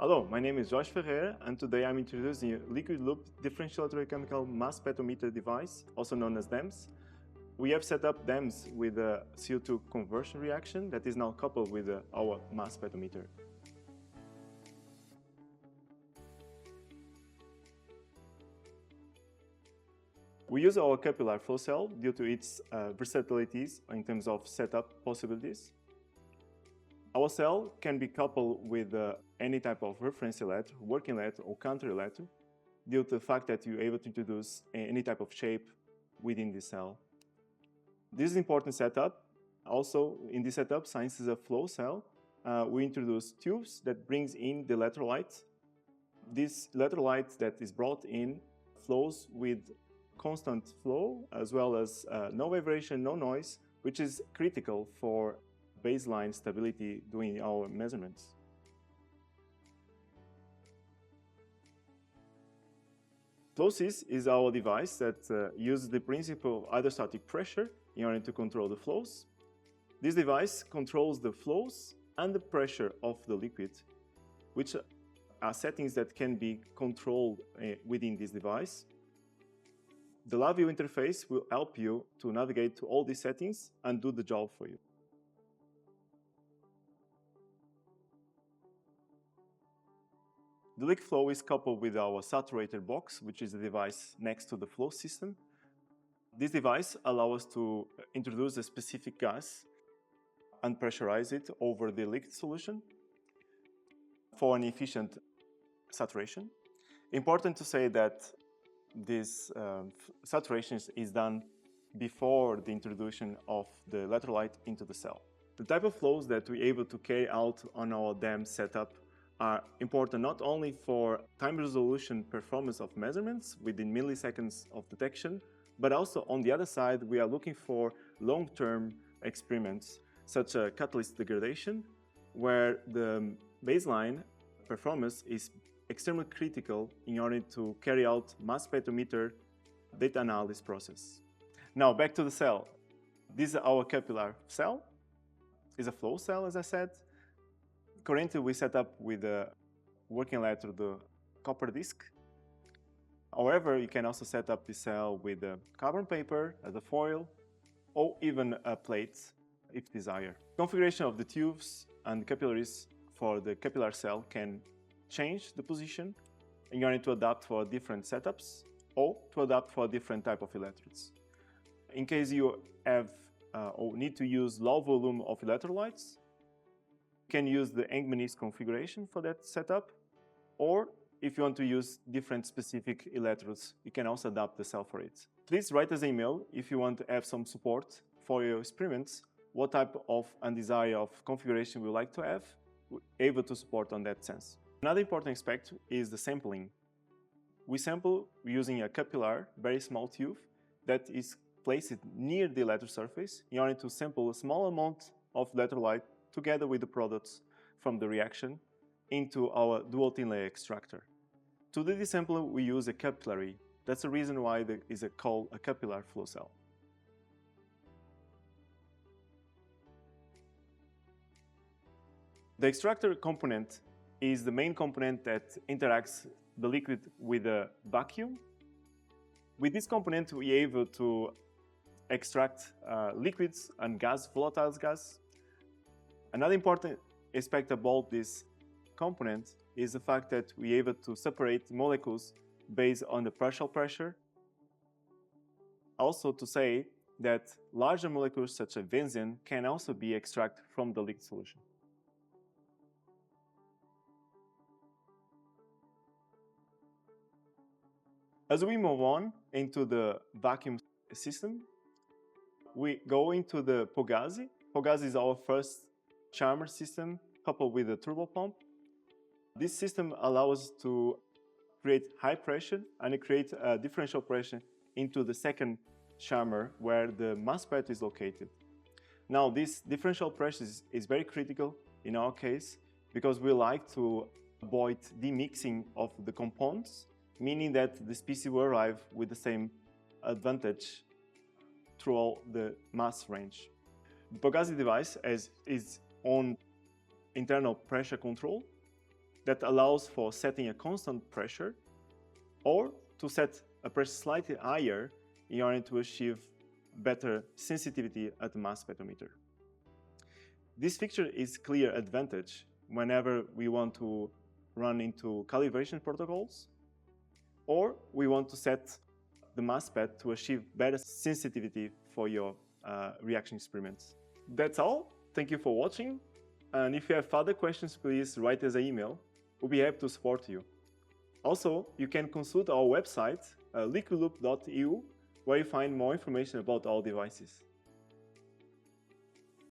Hello, my name is Josh Ferreira, and today I'm introducing a LiquidLoop Differential Electrochemical Mass Spectrometer device, also known as DEMS. We have set up DEMS with a CO2 conversion reaction that is now coupled with our mass spectrometer. We use our capillary flow cell due to its versatilities in terms of setup possibilities. Our cell can be coupled with any type of reference electrode, working electrode, or counter electrode due to the fact that you're able to introduce any type of shape within the cell. This is an important setup. Also, in this setup, since it's a flow cell, we introduce tubes that brings in the electrolyte. This electrolyte that is brought in flows with constant flow as well as no vibration, no noise, which is critical for baseline stability during our measurements. FlowSys is our device that uses the principle of hydrostatic pressure in order to control the flows. This device controls the flows and the pressure of the liquid, which are settings that can be controlled within this device. The LabVIEW interface will help you to navigate to all these settings and do the job for you. The liquid flow is coupled with our Saturator box, which is the device next to the flow system. This device allows us to introduce a specific gas and pressurize it over the liquid solution for an efficient saturation. Important to say that this saturation is done before the introduction of the electrolyte into the cell. The type of flows that we're able to carry out on our DEMS setup are important not only for time resolution performance of measurements within milliseconds of detection, but also on the other side we are looking for long-term experiments such as catalyst degradation, where the baseline performance is extremely critical in order to carry out mass spectrometer data analysis process. Now back to the cell. This is our capillary cell. It's a flow cell, as I said. Currently, we set up with a working electrode the copper disc. However, you can also set up the cell with a carbon paper as a foil, or even a plate if desired. Configuration of the tubes and capillaries for the capillary cell can change the position in order to adapt for different setups or to adapt for different type of electrodes. In case you have or need to use low volume of electrolytes, you can use the Manganese configuration for that setup, or if you want to use different specific electrodes, you can also adapt the cell for it. Please write us an email if you want to have some support for your experiments, what type of and desire of configuration we like to have, we're able to support on that sense. Another important aspect is the sampling. We sample using a capillary, very small tube that is placed near the electrode surface in order to sample a small amount of electrolyte together with the products from the reaction into our dual thin layer extractor. To do this sampling, we use a capillary. That's the reason why it is called a capillary flow cell. The extractor component is the main component that interacts the liquid with the vacuum. With this component, we are able to extract liquids and gas, volatile gas. Another important aspect about this component is the fact that we are able to separate molecules based on the partial pressure. Also to say that larger molecules such as benzene can also be extracted from the liquid solution. As we move on into the vacuum system, we go into the PoGASi. PoGASi is our first chamber system coupled with a turbo pump. This system allows us to create high pressure and create a differential pressure into the second chamber where the mass spectrometer is located. Now, this differential pressure is very critical in our case because we like to avoid demixing of the components, meaning that the species will arrive with the same advantage throughout the mass range. The PoGASi device has its own internal pressure control that allows for setting a constant pressure or to set a pressure slightly higher in order to achieve better sensitivity at the mass spectrometer. This feature is clear advantage whenever we want to run into calibration protocols or we want to set the mass spec to achieve better sensitivity for your reaction experiments. That's all. Thank you for watching. And if you have further questions, please write us an email. We'll be happy to support you. Also, you can consult our website, liquidloop.eu, where you find more information about our devices.